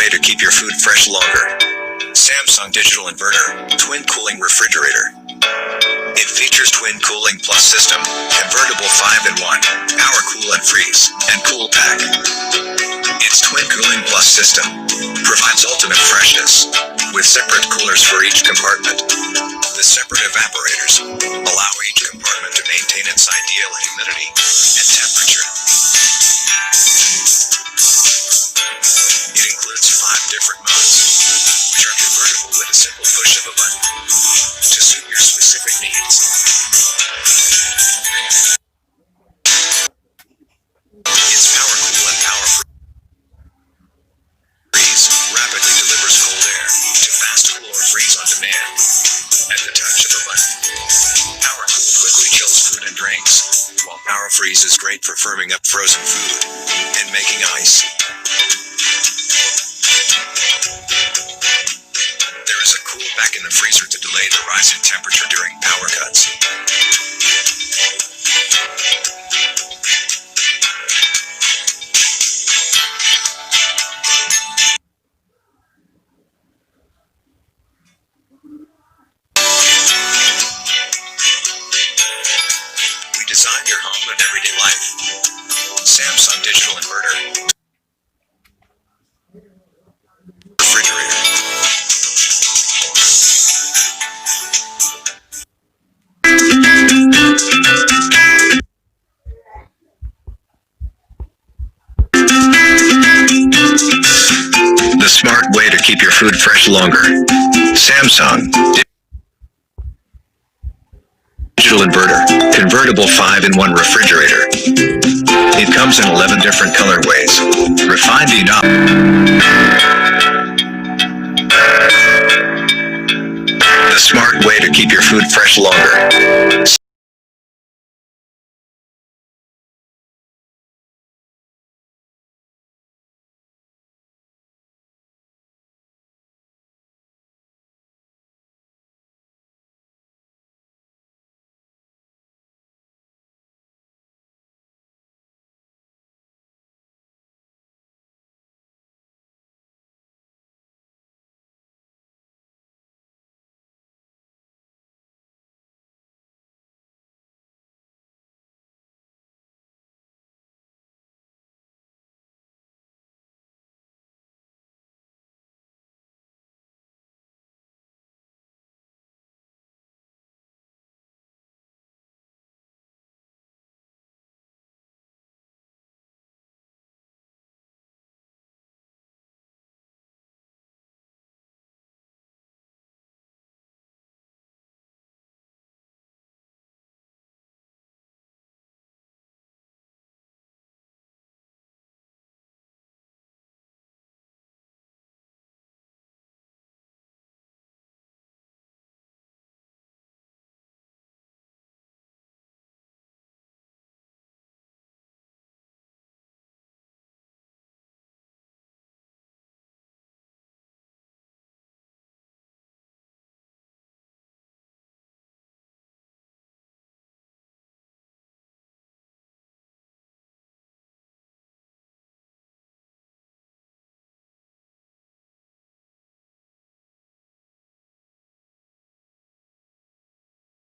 way to keep your food fresh longer. Samsung Digital Inverter, Twin Cooling Refrigerator. It features Twin Cooling Plus System, convertible 5-in-1, Power Cool and Freeze, and Cool Pack. Its Twin Cooling Plus System provides ultimate freshness, with separate coolers for each compartment. The separate evaporators allow each compartment to maintain its ideal humidity and temperature. It includes 5 different modes, which are convertible with a simple push of a button to suit your specific needs. Its Power Cool and Power Freeze rapidly delivers cold air to fast cool or freeze on demand at the touch of a button. Power Cool quickly chills food and drinks, while Power Freeze is great for firming up frozen food and making ice. There is a cool pack in the freezer to delay the rise in temperature during power cuts. We design your home and everyday life. Samsung Digital Inverter. Refrigerator. The smart way to keep your food fresh longer. Samsung Digital Inverter, convertible 5-in-1 refrigerator. It comes in 11 different colorways. Refined enough. The smart way to keep your food fresh longer.